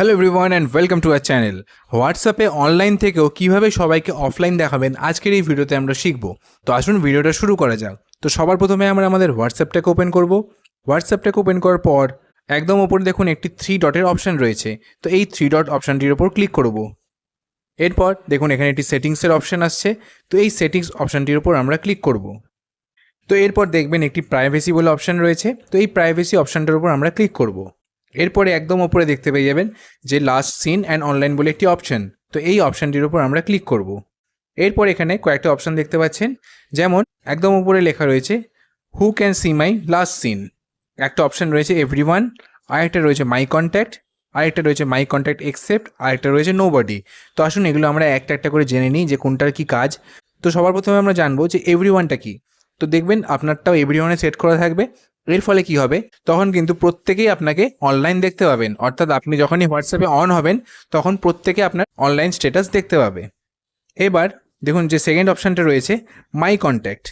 Hello everyone and welcome to our channel. হোয়াটসঅ্যাপে online থেকেও কীভাবে সবাইকে অফলাইন দেখাবেন আজকের এই ভিডিওতে আমরা শিখব। তো আসুন ভিডিওটা শুরু করা যাক। তো সবার প্রথমে আমরা আমাদের হোয়াটসঅ্যাপটাকে ওপেন করব। হোয়াটসঅ্যাপটাকে ওপেন করার পর একদম ওপরে দেখুন একটি 3 ডটের অপশান রয়েছে। তো এই 3 ডট অপশানটির ওপর ক্লিক করব। এরপর দেখুন এখানে একটি সেটিংসের অপশান আসছে। তো এই সেটিংস অপশানটির ওপর আমরা ক্লিক করব। তো এরপর দেখবেন একটি প্রাইভেসি বলে অপশান রয়েছে। তো এই প্রাইভেসি অপশানটার উপর আমরা ক্লিক করব। এরপরে একদম ওপরে দেখতে পেয়ে যাবেন যে লাস্ট সিন অ্যান্ড অনলাইন বলে একটি অপশান। তো এই অপশানটির উপর আমরা ক্লিক করব। এরপর এখানে কয়েকটা অপশান দেখতে পাচ্ছেন, যেমন একদম উপরে লেখা রয়েছে who can see my last seen, একটা অপশান রয়েছে এভরিওয়ান, আরেকটা রয়েছে মাই কন্ট্যাক্ট, আরেকটা রয়েছে মাই কন্ট্যাক্ট এক্সেপ্ট, আরেকটা রয়েছে নোবডি। তো আসুন এগুলো আমরা একটা একটা করে জেনে নিই যে কোনটার কী কাজ। তো সবার প্রথমে আমরা জানবো যে এভরিওয়ানটা কী। তো দেখবেন আপনারটাও এভরিওয়ানে সেট করা থাকবে। এর ফলে কি হবে, তখন কিন্তু প্রত্যেকেই আপনাকে অনলাইন দেখতে পাবেন। অর্থাৎ আপনি যখনই হোয়াটসঅ্যাপে অন হবেন তখন প্রত্যেকে আপনার অনলাইন স্ট্যাটাস দেখতে পাবে। এবার দেখুন যে সেকেন্ড অপশানটা রয়েছে মাই কন্ট্যাক্ট।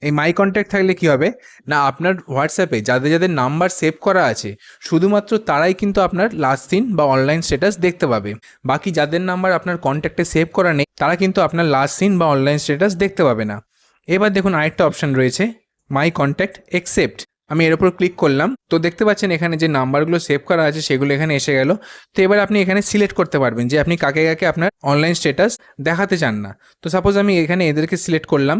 এই মাই কন্ট্যাক্ট থাকলে কি হবে না, আপনার হোয়াটসঅ্যাপে যাদের যাদের নাম্বার সেভ করা আছে শুধুমাত্র তারাই কিন্তু আপনার লাস্ট সিন বা অনলাইন স্ট্যাটাস দেখতে পাবে। বাকি যাদের নাম্বার আপনার কন্ট্যাক্টে সেভ করা নেই তারা কিন্তু আপনার লাস্ট সিন বা অনলাইন স্ট্যাটাস দেখতে পাবে না। এবার দেখুন আরেকটা অপশান রয়েছে মাই কন্ট্যাক্ট অ্যাকসেপ্ট। আমি এর উপর ক্লিক করলাম। তো দেখতে পাচ্ছেন এখানে যে নাম্বারগুলো সেভ করা আছে সেগুলো এখানে এসে গেল। তো এবার আপনি এখানে সিলেক্ট করতে পারবেন যে আপনি কাকে কাকে আপনার অনলাইন স্ট্যাটাস দেখাতে চান না। তো সাপোজ আমি এখানে এদেরকে সিলেক্ট করলাম।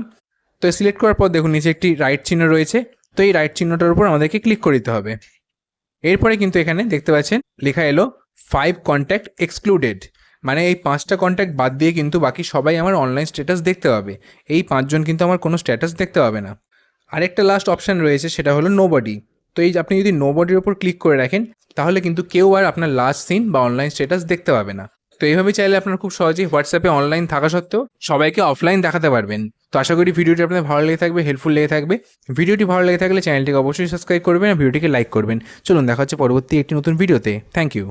তো সিলেক্ট করার পর দেখুন নিচে একটি রাইট চিহ্ন রয়েছে। তো এই রাইট চিহ্নটার উপর আমাদেরকে ক্লিক করে দিতে হবে। এরপরে কিন্তু এখানে দেখতে পাচ্ছেন লেখা এলো 5 কন্ট্যাক্ট এক্সক্লুডেড, মানে এই 5টা কন্ট্যাক্ট বাদ দিয়ে কিন্তু বাকি সবাই আমার অনলাইন স্ট্যাটাস দেখতে পাবে। এই 5 জন কিন্তু আমার কোনো স্ট্যাটাস দেখতে পাবে না। আরেকটা লাস্ট অপশান রয়েছে সেটা হলো নোবডি। তো এই আপনি যদি নোবডির ওপর ক্লিক করে রাখেন তাহলে কিন্তু কেউ আর আপনার লাস্ট সিন বা অনলাইন স্ট্যাটাস দেখতে পাবে না। তো এইভাবে চাইলে আপনারা খুব সহজেই হোয়াটসঅ্যাপে অনলাইন থাকা সত্ত্বেও সবাইকে অফলাইন দেখাতে পারবেন। তো আশা করি ভিডিওটি আপনাদের ভালো লেগে থাকবে, হেল্পফুল লেগে থাকবে। ভিডিওটি ভালো লেগে থাকলে চ্যানেলটিকে অবশ্যই সাবস্ক্রাইব করবেন আর ভিডিওটিকে লাইক করবেন। চলুন দেখা হচ্ছে পরবর্তী একটি নতুন ভিডিওতে। Thank you.